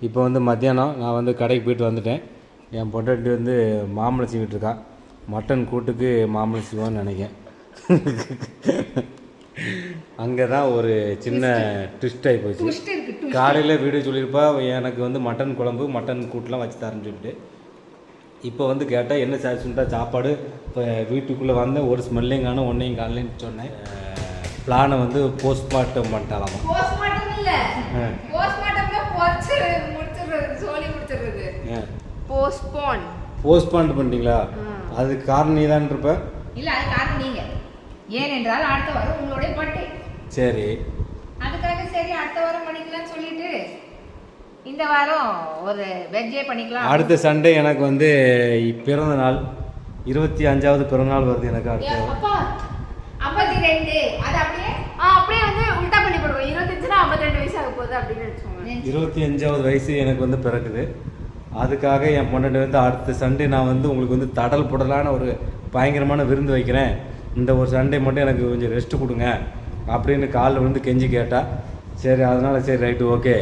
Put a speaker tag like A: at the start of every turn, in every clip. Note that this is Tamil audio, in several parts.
A: இப்போ வந்து மத்தியானம் நான் வந்து கடைக்கு போயிட்டு வந்துட்டேன். என் பொண்டாட்டி வந்து மாம்பழம் சீவிட்டு இருக்கா. மட்டன் கூட்டுக்கு மாம்பழம் சீவான்னு நினைக்கிறேன். அங்கே தான் ஒரு சின்ன ட்விஸ்ட் ஆகி போச்சு. காலையில் வீடியோ சொல்லியிருப்பா எனக்கு வந்து மட்டன் குழம்பு மட்டன் கூட்டெலாம் வச்சு தரேன்னு சொல்லிட்டு. இப்போ வந்து கேட்டால் என்ன சொல்லிட்டா சாப்பாடு. இப்போ வீட்டுக்குள்ளே வந்து ஒரு ஸ்மெல்லையும் காணும் ஒன்றையும் காணலன்னு சொன்னேன். பிளானை வந்து போஸ்ட்மார்ட்டம் பண்ணிட்டாலாமா. போஸ்ட்பாண்ட் பண்ணிட்டீங்களா? அதுக்கு காரணம் நீ தான் இருப்ப.
B: இல்ல அது காரணம் நீங்க. ஏனென்றால் அடுத்த வாரம் உங்களுடைய பர்த்டே.
A: சரி,
B: அதுக்காக சரி அடுத்த வாரம் பண்ணிக்கலாம்னு சொல்லிட்டு இந்த வாரம் ஒரு வெஜ்ஜே பண்ணிக்கலாம்.
A: அடுத்த சண்டே எனக்கு வந்து பிறந்த நாள் 25வது பிறந்த நாள் வருது எனக்கு. அடுத்த
B: அப்பா 52 அது அப்படியே வந்து உல்டா பண்ணி போடுவோம். 25னா 52 வயசு ஆக போகுது அப்படின்னு நினைச்சோம்.
A: 25வது வயசு எனக்கு வந்து பிறக்குது. அதுக்காக என் பொண்டாட்டி வந்து அடுத்த சண்டே நான் வந்து உங்களுக்கு வந்து தடல் புடலான ஒரு பயங்கரமான விருந்து வைக்கிறேன், இந்த ஒரு சண்டே மட்டும் எனக்கு கொஞ்சம் ரெஸ்ட்டு கொடுங்க அப்படின்னு காலில் வந்து கெஞ்சி கேட்டா. சரி, அதனால் சரி ரைட்டு ஓகே,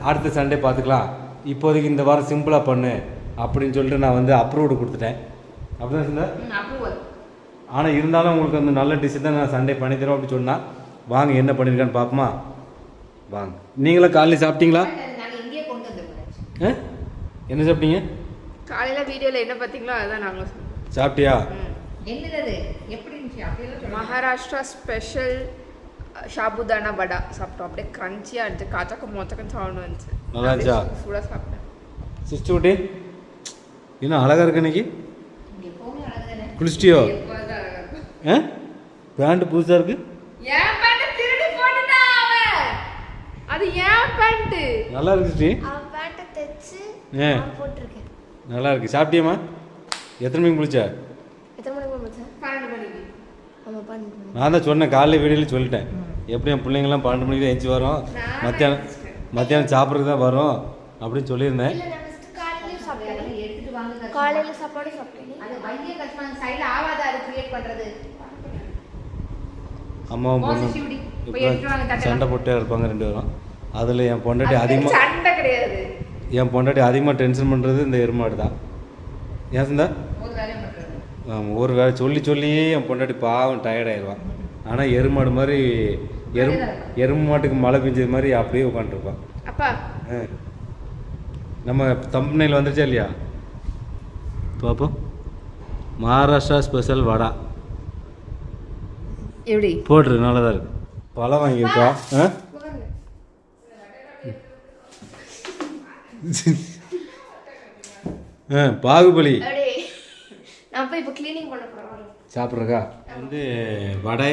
A: அடுத்த சண்டே பார்த்துக்கலாம், இப்போதைக்கு இந்த வாரம் சிம்பிளாக பண்ணு அப்படின்னு சொல்லிட்டு நான் வந்து அப்ரூவ்டு கொடுத்துட்டேன். அப்படி தான் சொன்னேன். ஆனால் இருந்தாலும் உங்களுக்கு வந்து நல்ல டிஷ் தான் நான் சண்டே பண்ணித்தரோம் அப்படின்னு சொன்னால் வாங்க என்ன பண்ணியிருக்கான்னு பார்ப்போமா. வாங்க. நீங்களும் காலையில் சாப்பிட்டீங்களா? என்ன சாப்பிட்டீங்க?
C: காலையில் வீடியோவில் என்ன பார்த்தீங்களோ அதுதான் நாங்களும்
A: சாப்பிட்டியா?
B: என்னது எப்படி இருந்துச்சு?
C: மகாராஷ்டிரா ஸ்பெஷல் ஷாபுதானா வடா சாப்பிட்டோம். அப்படியே கிரன்ச்சியாக இருந்துச்சு, காச்சக்கம் மொச்சக்கம் சவுண்ட் வந்துச்சு.
A: நல்லா இருந்துச்சா?
C: சூடாக சாப்பிட்டேன்.
A: சிஸ்டர் குட்டி இன்னும் அழகாக இருக்கு இன்னைக்கு. குளிச்சிட்டியோ? பேண்ட் புதுசாக இருக்கு.
C: ஏன் பேண்ட் திருடி போட்டுட்டான் அவன். அது ஏன் பேண்ட்?
A: நல்லா இருக்கு சிஸ்டி.
D: போட்டிருக்கேன்.
A: நல்லா இருக்கு. சாப்பிட்டியம்மா? எத்தனை மணிக்கு குளிச்ச?
D: எத்தனை மணிக்கு முடிச்சேன்?
C: 12 மணிக்கு.
D: ஆமாம் 12 மணி.
A: நான் தான் சொன்னேன் காலையில் வீடியோவில் சொல்லிட்டேன். எப்படி என் பிள்ளைங்களாம் 12 மணிக்கு தான் எஞ்சி வரும், மத்தியானம் சாப்பிட்றதுக்கு தான் வரும் அப்படின்னு சொல்லியிருந்தேன்.
D: காலையில் சாப்பிட்டேன்.
B: எடுத்துட்டு வாங்க.
D: காலையில் சாப்பாடு சாப்பிட்டேன்.
B: அது வைத்திய கஷ்டமா சைடுல ஆவாதா அது கிரியேட் பண்றது.
A: அம்மாவும் பொண்ணும் இப்போ சண்டை போட்டே இருப்பாங்க ரெண்டு பேரும். அதில் என் பொண்டாட்டி அதிகமாக
C: சண்டை கிடையாது.
A: என் பொண்டாட்டி அதிகமாக டென்ஷன் பண்ணுறது இந்த எருமாடு தான். ஏன் சந்தா? ஒரு வேலை சொல்லியே என் பொண்டாட்டி பாவம் டயர்டாயிடுவான். ஆனால் எருமாடு மாதிரி எருமை மாட்டுக்கு மழை பெஞ்சது மாதிரி அப்படியே உட்காந்துருப்பான்.
C: அப்பா
A: நம்ம தம்பனையில் வந்துருச்சா இல்லையா பாப்போம். மகாராஷ்டிரா ஸ்பெஷல் வடா
C: எப்படி
A: போட்டுரு, நல்லா தான் இருக்கு. பழம் வாங்கியிருக்கா? பாகுபலி
D: நான் போய் இப்போ க்ளீனிங் பண்ண போகிறேன்.
A: சாப்பிட்றக்கா வந்து வடை,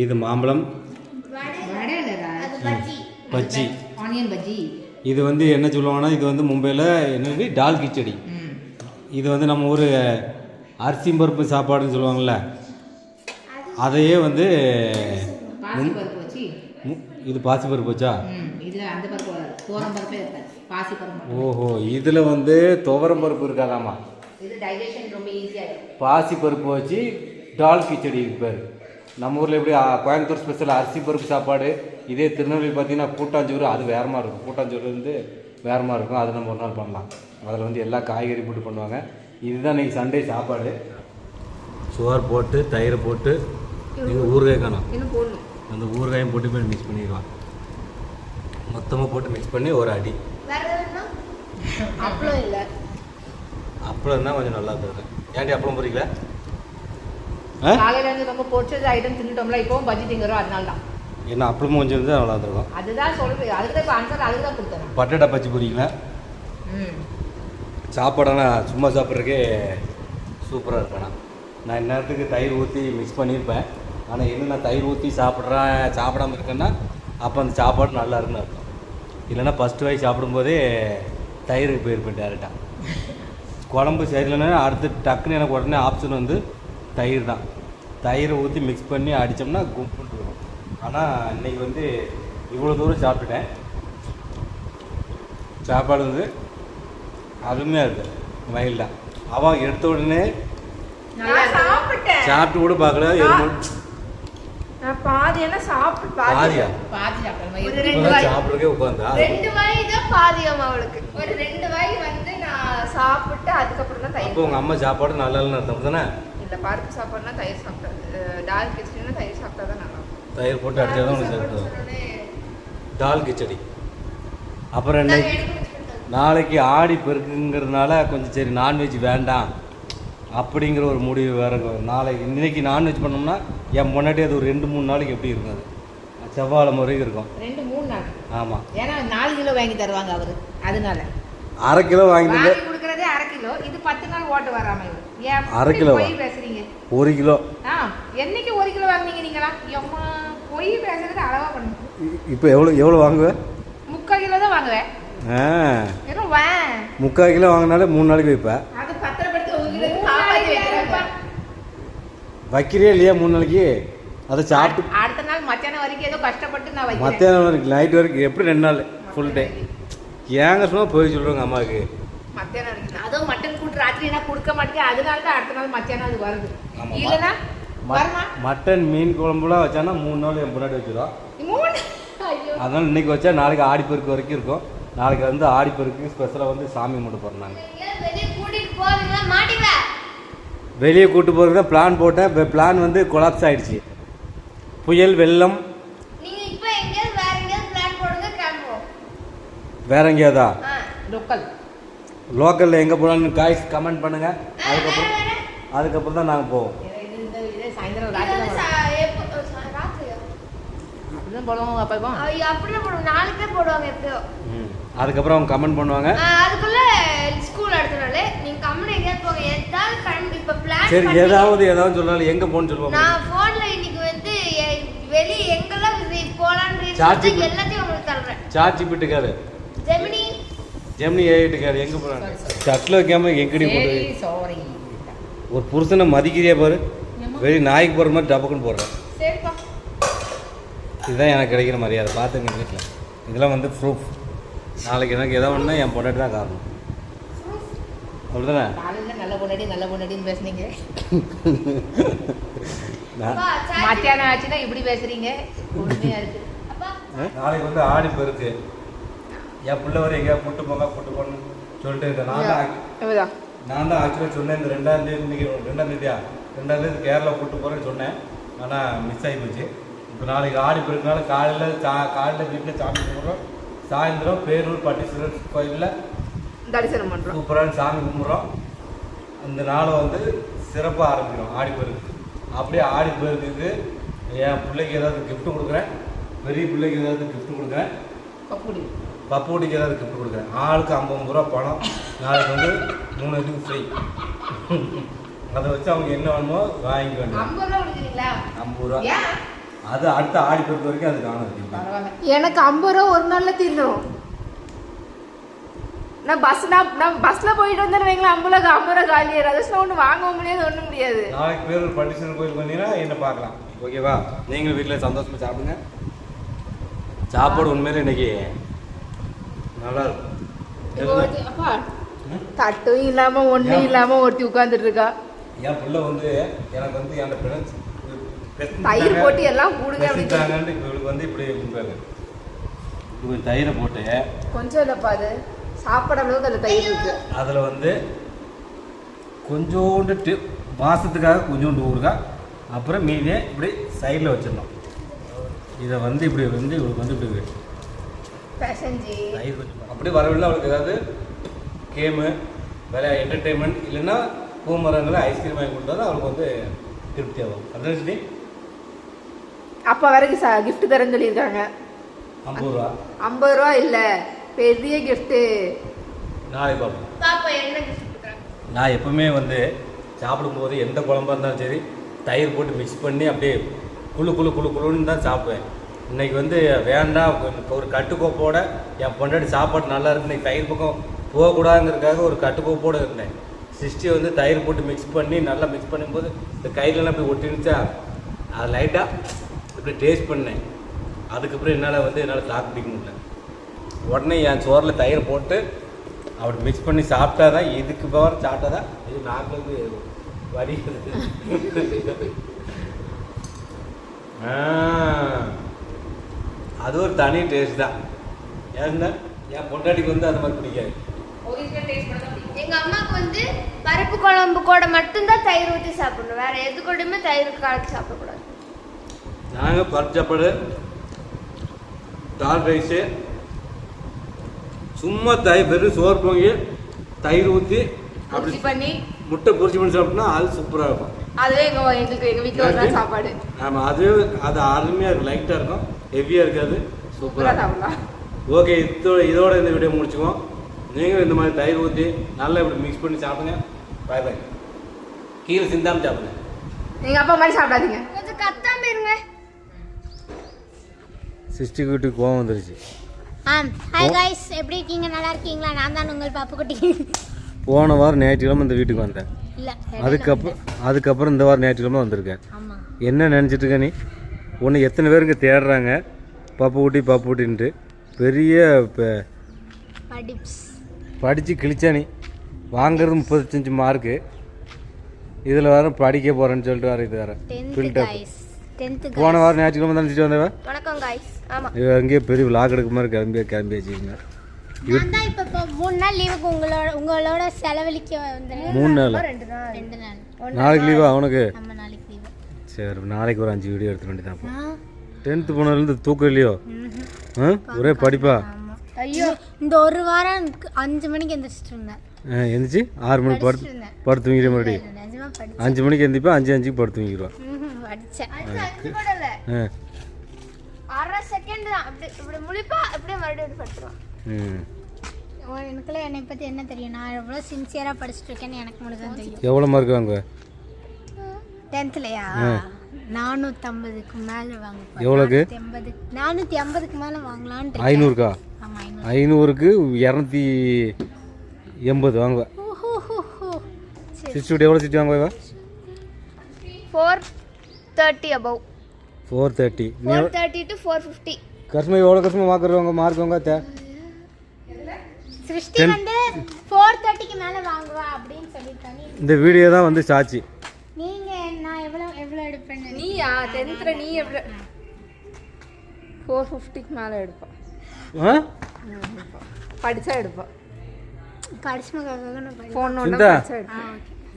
A: இது மாம்பழம், பஜ்ஜி,
B: ஆனியன் பஜ்ஜி.
A: இது வந்து என்ன சொல்லுவாங்கன்னா இது வந்து மும்பையில் என்னது டால் கிச்சடி. இது வந்து நம்ம ஊர் அரிசி பருப்பு சாப்பாடுன்னு சொல்லுவாங்கள்ல, அதையே வந்து இது பாசி பருப்பு வச்சா. ஓஹோ, இதில் வந்து துவரம் பருப்பு இருக்காதாமா. பாசி பருப்பு வச்சு டால் கிச்சடி பேர். நம்ம ஊரில் எப்படி கோயம்புத்தூர் ஸ்பெஷல் அரிசி பருப்பு சாப்பாடு, இதே திருநெல்வேலி பார்த்தீங்கன்னா கூட்டாஞ்சோறு, அது வேறு மாதிரி இருக்கும். கூட்டாஞ்சோறு வந்து வேறு மாதிரி இருக்கும். அது நம்ம ஒரு நாள் பண்ணலாம். அதில் வந்து எல்லா காய்கறி போட்டு பண்ணுவாங்க. இதுதான் இன்றைக்கி சண்டே சாப்பாடு. சோறு போட்டு தயிரை போட்டு நீங்கள் ஊறுகாய் காணும், அந்த ஊறுகாயும் போட்டு போய் மிக்ஸ் பண்ணிடுவான். மொத்தமாக போட்டு மிக்ஸ் பண்ணி ஒரு அடி.
D: அப்பளம் இல்லை,
A: அப்பளம் இருந்தால் கொஞ்சம் நல்லா இருக்கும். ஏன்டி அப்பளம் போறீங்களா?
B: காலையில இருந்து ரொம்ப பொரிச்சது ஐட்டம் தின்னுட்டோம்ல, இப்பவும் பஜ்ஜி திங்கறோம். அதனால தான்
A: என்ன அப்பளமும் கொஞ்சம் இருந்தால் நல்லா இருக்கும்.
B: அதுதான் சொல்லுது. அதுக்கு தான் ஆன்சர் அதுக்கு தான் கொடுத்தேன்.
A: பட்டேட்டா பஜ்ஜி போறீங்களா? சாப்பாடெல்லாம் சும்மா சாப்பிட்றதுக்கே சூப்பராக இருக்கேண்ணா. நான் இந்நேரத்துக்கு தயிர் ஊற்றி மிக்ஸ் பண்ணியிருப்பேன். ஆனால் என்ன நான் தயிர் ஊற்றி சாப்பிடாம இருக்கேன்னா அப்போ அந்த சாப்பாடு நல்லா இருக்குன்னு இருக்கும். இல்லைன்னா ஃபஸ்ட்டு வாய் சாப்பிடும்போதே தயிருக்கு போயிருப்பேன் டேரெக்டாக. குழம்பு சரியில்லைன்னா அடுத்து டக்குன்னு எனக்கு உடனே ஆப்ஷன் வந்து தயிர் தான். தயிரை ஊற்றி மிக்ஸ் பண்ணி அடித்தோம்னா கும்பிட்டு வரும். ஆனால் இன்றைக்கி வந்து இவ்வளோ தூரம் சாப்பிட்டுட்டேன். சாப்பாடு வந்து அருமையாக இருக்குது. மைல்டாக அவன் எடுத்த உடனே சாப்பிட்டு கூட பார்க்கல.
C: நான் பாதி என்ன சாப்பிட்டு
A: பாதியா
B: பாதி சாப்பிடணும்
C: ஒரு ரெண்டு
A: இப்பதான்
C: வாய்.
A: சாப்பிட்றதுக்கே உட்காந்தா
D: 2 வாய் தான் பாதியம் அவளுக்கு.
C: ஒரு 2 வாய் வந்து நான் சாப்பிட்டு அதுக்கப்புறம் தான்
A: அப்போ
C: தயிர்.
A: உங்க அம்மா சாப்பாடு நல்லா இல்லைன்னு அர்த்தம் தானே?
C: இல்ல பருப்பு சாப்பாடுனா தயிர் சாப்பிட்டது, டால் கிச்சடினா தயிர் சாப்பிட்டா தான் நல்லா இருக்கும்.
A: தயிர் போட்டு அடிச்சா தான் உனக்கு சேர்த்து டால் கிச்சடி. அப்புறம்
D: நாங்க
A: இன்னைக்கு
D: எடுத்து வச்சுக்கிட்டோம்.
A: நாளைக்கு ஆடி பெருக்குங்கிறதுனால கொஞ்சம் சரி நான்வெஜ் வேண்டாம் அப்படிங்கிற ஒரு முடிவு வேற நாளைக்கு இன்னைக்கு நான்வெஜ் பண்ணோம்னா என் முன்னாடி அது ஒரு 2-3 நாளைக்கு எப்படி இருக்கும் அது செவ்வாழை வரைக்கும் இருக்கும்.
B: 2-3 நாள்.
A: ஆமாம்,
B: ஏன்னா 4 கிலோ வாங்கி தருவாங்க அவரு, அதனால
A: 1/2 கிலோ வாங்கிட்டு
B: வாங்கி கொடுக்கறதே 1/2 கிலோ. இது 10 நாள் ஓட்டு வராம இவரு. ஏன்
A: 1/2 கிலோவா?
B: போய் பேசுறீங்க?
A: 1 கிலோ.
B: என்னைக்கு 1 கிலோ வாங்குனீங்க நீங்களா? எம்மா போய் பேசுறது அளவா பண்ணுங்க.
A: இப்போ எவ்வளோ வாங்குவேன்?
B: 3/4 கிலோ தான் வாங்குவேன். வெறும் வா
A: 3/4 கிலோ வாங்கினாலே 3 நாளைக்கு வைப்பேன்.
B: அது பத்திரப்படுத்தி உங்ககிட்ட காப்பாத்தி வைக்கிறாங்க.
A: வைக்கிறே இல்லையா 3 நாளைக்கு? அதை சாப்பிட்டு
B: அடுத்த நாள் மத்தியானம் வரைக்கும் ஏதோ கஷ்டப்பட்டு நான் வைக்கிறேன்.
A: மத்தியானம் வரைக்கும் நைட் வரைக்கும் எப்படி 2 நாள் ஃபுல் டே ஏங்க சும்மா போய் சொல்லுவாங்க அம்மாவுக்கு.
C: மத்தியானம் வரைக்கும் தான்.
B: அதுவும் மட்டன் கூட்டு ராத்திரி நான் கொடுக்க மாட்டேன், அதனால தான் அடுத்த நாள் மத்தியானம் அது வருது.
A: ஆமாம்மா.
B: இல்லைன்னா வருமா?
A: மட்டன் மீன் குழம்புலாம் வச்சானா 3 நாள் என் முன்னாடி வச்சிடும்.
B: 3 ஐயோ
A: அதனால இன்னைக்கு வச்சா நாளைக்கு ஆடிப்பெருக்கு வரைக்கும் இருக்கும். நாளைக்கு வந்து ஆடிப்பெருக்கு ஸ்பெஷலாக வந்து சாமி கும்பிட்டு போகிறாங்க.
D: எங்கேயாவது வெளிய கூட்டிட்டு போவீங்களா? மாட்டீங்களா?
A: வெளியே கூட்டு போகிறது தான் பிளான் போட்டேன். பிளான் வந்து கொலாப்ஸ் ஆயிடுச்சு. புயல் வெள்ளம்.
D: நீங்க இப்ப எங்கேயாவது வேற எங்கேயாவது பிளான் போடுங்க, கிளம்புவோம்.
A: வேற எங்கேயாவதா?
B: லோக்கல்
A: லோக்கலில் எங்கே போகலான்னு காய்ஸ் கமெண்ட் பண்ணுங்க.
D: வேற வேற.
A: அதுக்கப்புறம் தான் நாங்கள் போவோம்.
B: இது சாயந்தரம்
D: இது
B: ராத்திரி
D: வந்து
B: தான்
D: ராத்திரியா?
B: அப்படிதான் போடுவோம். அப்போ
D: அப்படியே போடுவோம். நாளைக்கே போடுவாங்க எப்பயோ.
A: அதுக்கப்புறம் அவங்க கமெண்ட் பண்ணுவாங்க.
D: அதுக்குள்ள ஸ்கூல் அடுத்த நாள் நீங்க கம்மன் எங்கேயாவது போங்க. ஏதாவது கிளம்பி இப்ப பிளான்
A: சரி
D: பண்ணி
A: ஏதாவது சொன்னாலும் எங்கே போகணும்னு சொல்லுவாங்க.
D: நான் போன்ல இன்னைக்கு வந்து வெளிய எங்கெல்லாம் போலான்னு
A: சார்ஜ்
D: எல்லாத்தையும் உங்களுக்கு தர்றேன்.
A: சார்ஜ் பிட்டுக்காரு ஜெமினி ஏறிட்டுக்காரு எங்கே போகிறாங்க சட்டில் வைக்காம எங்கடி போட்டு
B: சாரி.
A: ஒரு புருஷனை மதிக்கிறியா பாரு. வெளியே நாய்க்கு போகிற மாதிரி டபக்குன்னு போடுறேன்.
B: சரிப்பா.
A: இதுதான் எனக்கு கிடைக்கிற மரியாதை. பார்த்துங்க வீட்டில் இதெல்லாம் வந்து ப்ரூஃப். நாளைக்கு எனக்கு எதாவது ஒன்றா என் பொண்டாட்டி தான் காரணம். அவ்வளோதானே?
B: காலையில் நல்ல பொண்டாட்டின்னு பேசுனீங்க.
A: நான்
B: மத்தியானம் ஆச்சுன்னா இப்படி பேசுறீங்க. உண்மையா இருக்கு.
A: நாளைக்கு வந்து ஆடி பெருக்கு. என் பிள்ளை வரை எங்கேயா கூட்டு போகணும்னு சொல்லிட்டு இருக்கேன். நான் தான் ஆக்சுவலாக சொன்னேன். இந்த 2ஆம் தேதி இன்னைக்கு 2ஆம் தேதியா 2ஆம் தேதி கேரளா கூட்டு போகிறேன்னு சொன்னேன். ஆனால் மிஸ் ஆகி போச்சு. இப்போ நாளைக்கு ஆடி பெருக்குனால காலையில் வீட்டில் சாமி கும்பிட்றோம். சாயந்தரம் பேரூர் பட்டீஸ்வரர் கோயிலில்
C: தரிசனம் பண்றோம்.
A: சூப்பரான சாமி கும்பிட்றோம். அந்த நாளை வந்து சிறப்பாக ஆரம்பிக்கிறோம் ஆடி பெருக்கு. அப்படியே ஆடி பெருக்குக்கு என் பிள்ளைக்கு ஏதாவது கிஃப்ட் கொடுக்குறேன். பெரிய பிள்ளைக்கு ஏதாவது கிஃப்ட் கொடுக்குறேன். பப்புடிக்கு ஏதாவது கிஃப்ட் கொடுக்குறேன். ஆளுக்கு 50 ரூபா பணம். நாளைக்கு வந்து 3 இதுக்கு ஃப்ரீ. அதை வச்சு அவங்க என்ன வேணுமோ வாங்கிக்க வேண்டியது.
B: 50 ரூபா கொடுக்குறீங்களா?
A: 50 ரூபா.
B: ஏன்?
A: அது அடுத்த ஆடி பெருக்கு வரைக்கும் அது காணும்.
B: பரவாயில்ல.
C: எனக்கு 50 ரூபா ஒரு நாள்ல தீர்ந்துடும். நான் பஸ்ல போயிட்டு வந்தேன்னு வைங்களேன், 50 ரூபா காலி ஆயிரும். அதெல்லாம் ஒன்றும் வாங்கவும் முடியாது, ஒன்றும் முடியாது.
A: நாளைக்கு பேரூர் பட்டீஸ்வரர் கோயிலுக்கு வந்தீங்கன்னா என்ன பார்க்கலாம். ஓகேவா? நீங்களும் வீட்டில் சந்தோஷமாக சாப்பிடுங்க. சாப்பாடு உண்மையிலே இன்னைக்கு நல்லா இருக்கும்.
C: அப்பா தட்டும் இல்லாம ஒண்ணும் இல்லாம ஒருத்தி உட்கார்ந்துட்டு இருக்கா.
A: என் பிள்ளை வந்து எனக்கு வந்து என் ஃப்ரெண்ட்ஸ்
C: தயிர் போட்டு எல்லாம் கூடுங்க
A: பேசிட்டாங்கன்ட்டு இப்போ இவளுக்கு வந்து இப்படி கொடுப்பாங்க. இப்போ தயிரை போட்டு
C: கொஞ்சம் இல்லப்பா, அது சாப்பிட அளவுக்கு அந்த தயிர் இருக்கு.
A: அதில் வந்து கொஞ்சோண்டு வாசத்துக்காக கொஞ்சோண்டு ஊறுகாய், அப்புறம் மீதியை இப்படி சைடில் வச்சிடணும். இதை வந்து இப்படி வந்து இவளுக்கு வந்து இப்படி
C: பேசஞ்சி
A: தயிர் வச்சு அப்படி வரவில்லை. அவளுக்கு ஏதாவது கேமு வேற என்டர்டெயின்மெண்ட் இல்லைன்னா பூமரங்களை ஐஸ்கிரீம் வாங்கி கொடுத்தா தான் அவளுக்கு வந்து திருப்தி ஆகும். அப்படின்னு
C: அப்பா வரைக்கும் கிஃப்ட் தரேன்னு சொல்லியிருக்காங்க.
A: 50 ரூபா.
C: 50 ரூபா இல்ல, பெரிய கிஃப்ட்.
A: நாளைக்கு பார்ப்போம்.
D: பாப்பா என்ன கிஃப்ட் கொடுக்குறாங்க.
A: நான் எப்பவுமே வந்து சாப்பிடும்போது எந்த குழம்பா இருந்தாலும் சரி தயிர் போட்டு மிக்ஸ் பண்ணி அப்படியே குழுன்னு தான் சாப்பிடுவேன். இன்னைக்கு வந்து வேண்டாம், ஒரு கட்டுக்கோப்போட என் பொண்டாட்டி சாப்பாடு நல்லா இருக்கு, இன்னைக்கு தயிர் பக்கம் போகக்கூடாதுங்கிறதுக்காக ஒரு கட்டுக்கோப்போடு இருந்தேன். சிஸ்டி வந்து தயிர் போட்டு மிக்ஸ் பண்ணி நல்லா மிக்ஸ் பண்ணும்போது இந்த கையிலலாம் போய் ஒட்டிருந்துச்சா, அது லைட்டாக இப்படி டேஸ்ட் பண்ணேன். அதுக்கப்புறம் என்னால் தாக்கு பிடிக்க முடியல. உடனே என் சோறில் தயிர் போட்டு அப்படி மிக்ஸ் பண்ணி சாப்பிட்டா தான், இதுக்கு பவர் சாப்பிட்டா தான் இது நாக்குக்கு வடிக்கிறது. அது ஒரு தனி டேஸ்ட் தான். ஏன்னா என் பொண்டாட்டிக்கு வந்து அந்த மாதிரி பிடிக்காது.
B: ஒரிஜினல் டேஸ்ட் மட்டும் தான் பிடிக்கும்.
D: எங்க அம்மாவுக்கு வந்து பருப்பு குழம்பு கூட மட்டும்தான் தயிர் ஊற்றி சாப்பிடணும், வேற எது கூடயுமே தயிர் கலக்கி சாப்பிடக்கூடாது.
A: நாங்கள் பருப்பு சாப்பாடு, தால் ரைஸு, சும்மா வெறும் சோறு பொங்கி தயிர் ஊற்றி அப்படி
C: புரிச்சி பண்ணி
A: முட்டை பொரிச்சு பண்ணி சாப்பிட்டோம்னா அது சூப்பராக இருக்கும்.
C: அதுவே எங்கள் வீட்டில் ஒரு நாள் சாப்பாடு.
A: ஆமாம், அது அருமையாக இருக்கும், லைட்டாக இருக்கும், ஹெவியாக இருக்காது,
C: சூப்பராக
A: சூப்பராக
C: சாப்பிடலாம்.
A: ஓகே, இதோட இந்த வீடியோ முடிச்சுக்குவோம். நீங்களும் இந்த மாதிரி தயிர் ஊற்றி நல்லா இப்படி மிக்ஸ் பண்ணி சாப்பிடுங்க. பாய் பாய். கீழே சிந்தாமல் சாப்பிடுங்க.
C: எங்கள் அப்பா மாதிரி சாப்பிடாதீங்க.
D: கொஞ்சம் கத்தாம இருங்க.
A: சிஸ்டி வீட்டுக்கு கோவம் வந்துருச்சு.
D: ஹாய் கைஸ், எப்படி இருக்கீங்க? நல்லா இருக்கீங்களா? நான் தான் உங்கள் பாப்புக்குட்டி.
A: போன வாரம் ஞாயிற்றுக்கிழமை இந்த வீட்டுக்கு வந்தேன்.
D: இல்லை,
A: அதுக்கப்புறம் இந்த வாரம் ஞாயிற்றுக்கிழமை வந்திருக்கேன்.
D: ஆமாம்.
A: என்ன நினச்சிட்டு இருக்க நீ? உன்னை எத்தனை பேருக்கு தேடுறாங்க பப்பு ஊட்டின்ட்டு. பெரிய படித்து கிழிச்சா நீ. வாங்கிறது 35 மார்க்கு. இதில் வேறு படிக்க போகிறேன்னு சொல்லிட்டு வேறு இது வேறு ஃபில்டர். போன வாரம் ஞாயிற்றுக்கிழமை நினச்சிட்டு வந்தவ.
D: வணக்கம் கைஸ். ஆமாம்,
A: அங்கேயே பெரிய விளாக் எடுக்க மாதிரி கிளம்பி வச்சுக்கிங்க.
D: நான் தான் இப்போ 3 நாள் லீவுக்கு உங்களோட செலவழிக்க வந்தேன்.
A: 3 நாள்
D: 2 நாள்.
A: நாளைக்கு லீவா அவனுக்கு?
D: நம்ம நாளைக்கு லீவு.
A: சரி, நாளைக்கு ஒரு 5 வீடியோ எடுத்துக்க வேண்டியதான். 10th போனதுலேருந்து தூக்கம் இல்லையோ? ஒரே படிப்பா?
D: ஐயோ, இந்த ஒரு வாரம் 5 மணிக்கு எந்திரிச்சிட்டு இருந்தேன்.
A: எந்திரிச்சு 6 மணிக்கு படுத்து தூங்கிடுற மறுபடியும். 5 மணிக்கு எந்திரிப்பா, 5:05 படுத்து தூங்கிடுவான்.
D: படிச்சேன். 1/2 செகண்ட் தான். இப்படி முழிப்பா, அப்படியே மறுபடியும் படுத்துருவான். எனக்குலாம் என்னை பற்றி என்ன தெரியும்? நான் எவ்வளோ சின்சியராக படிச்சுட்டு இருக்கேன்னு எனக்கு மட்டும் தான் தெரியும்.
A: எவ்வளோ மார்க் வாங்க
D: 10thலையா? 450க்கு மேலே வாங்க.
A: எவ்வளோக்கு?
D: 450க்கு மேலே வாங்கலான்ட்டு.
A: 500க்கா?
D: ஆமாம்,
A: 500க்கு 280 வாங்குவேன். சிஸ்டி எவ்வளோ சிட்டி வாங்குவேன்?
D: 430 above.
A: 430.
D: 430 to 450.
A: கஷ்டமாக எவ்வளோ கஷ்டமாக வாங்குறவங்க மார்க் வாங்க?
D: சிருஷ்டி வந்து 430க்கு மேலே வாங்குவா அப்படின்னு சொல்லியிருக்காங்க.
A: இந்த வீடியோ தான் வந்து சாட்சி.
D: நீங்கள் நான் எவ்வளோ எடுப்பேன்?
C: நீயா 10th நீ எவ்வளோ? 450க்கு மேலே எடுப்பா. படித்தா எடுப்பா.
D: படிச்சுக்காக
C: ஃபோன்
A: சிந்தா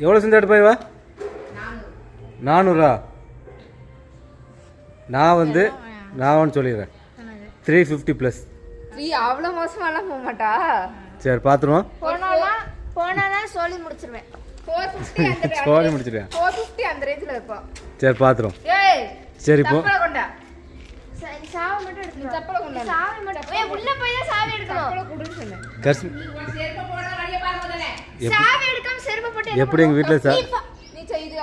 A: எவ்வளோ சிந்தா எடுப்பாய்வா? 400. நான் வந்து சொல்லிடுறேன் 350 +.
C: அவ்வளோ மோசமாலாம் போக மாட்டா.
A: சரி, பார்த்துருவோம்.
D: போனா சொல்லி முடிச்சிருவேன்.
C: 450
A: சோழி முடிச்சிடுவேன்.
C: 450 அந்த ரேஞ்சில் இருப்பா.
A: சரி, பார்த்துருவோம்.
C: ஏய்,
A: சரி, இப்போ
C: சப்பலை கொண்டா.
D: சாவி மட்டும் எடுக்கணும்.
C: சப்பலை கொண்டா.
D: சாவி மட்டும் உள்ள போய் தான் சாவி எடுக்கணும்.
C: சப்பலை கொடுன்னு சொன்னேன்.
B: செருப்பு போட வழிய பாருங்க முதல்ல.
D: சாவி எடுக்காம செருப்பு போட்டு
A: எப்படி எங்கள் வீட்டில்
C: நீ செய்து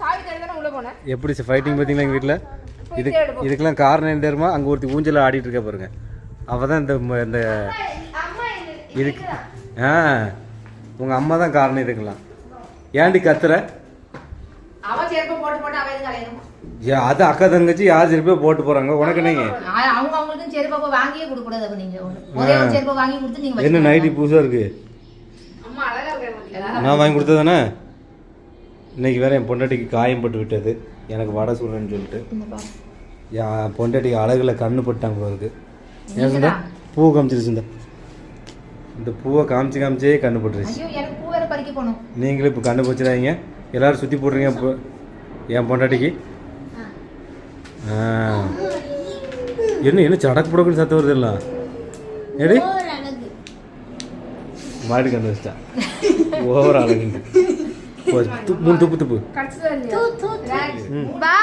C: சாவி தரதானே உள்ள போனேன்.
A: எப்படி ஃபைட்டிங் பார்த்தீங்களா எங்கள் வீட்டில்? இதுக்கெல்லாம் காரணம் என்ன தெரியுமா? அங்கே ஒருத்தி ஊஞ்சலில் ஆடிட்டு இருக்க பாருங்க. அவள் தான் இந்த
D: அம்மா
A: இதுக்கு உங்கள் அம்மா தான் காரணம் இதுக்கெல்லாம். ஏன்டி கத்துற?
B: அவ செருப்பு போட்டு அவ எது கலையணும்?
A: அது அக்கா தங்கச்சி யார் செருப்பே போட்டு போகிறாங்க. உனக்கு என்னங்க?
B: அவங்க அவங்களுக்கு செருப்பு வாங்கியே கொடுக்க கூடாது. நீங்க ஒரே ஒரு செருப்பு வாங்கி கொடுத்து நீங்க
A: என்ன நைட்டி புதுசாக இருக்கு?
B: அம்மா அழகா இருக்க.
A: நான் வாங்கி கொடுத்ததானே. இன்னைக்கு வேற என் பொண்டாட்டிக்கு காயம் பட்டு விட்டது. எனக்கு வடை சுடுறேன்னு சொல்லிட்டு என் பொண்டாட்டிக்கு அழகில் கண்ணு பட்டாங்க இருக்கு. ஏன் பூ காமிச்சிருச்சுந்தா? இந்த பூவை காமிச்சே கண்ணு பட்டுருச்சு.
B: ஐயோ, எனக்கு பூ வேற பறிக்க போகணும்.
A: நீங்களும் இப்போ கண்ணு பச்சிடாதீங்க. எல்லாரும் சுற்றி போடுறீங்க இப்போ என் பொண்டாட்டிக்கு. என்ன சடக்கு புடக்குன்னு சத்து வருது எல்லாம். எடி மாடி கண்டு வச்சிட்டா. ஓவர் அழகுங்க. 3 துப்பு
C: கடிச்சதா இல்லையா?
D: பா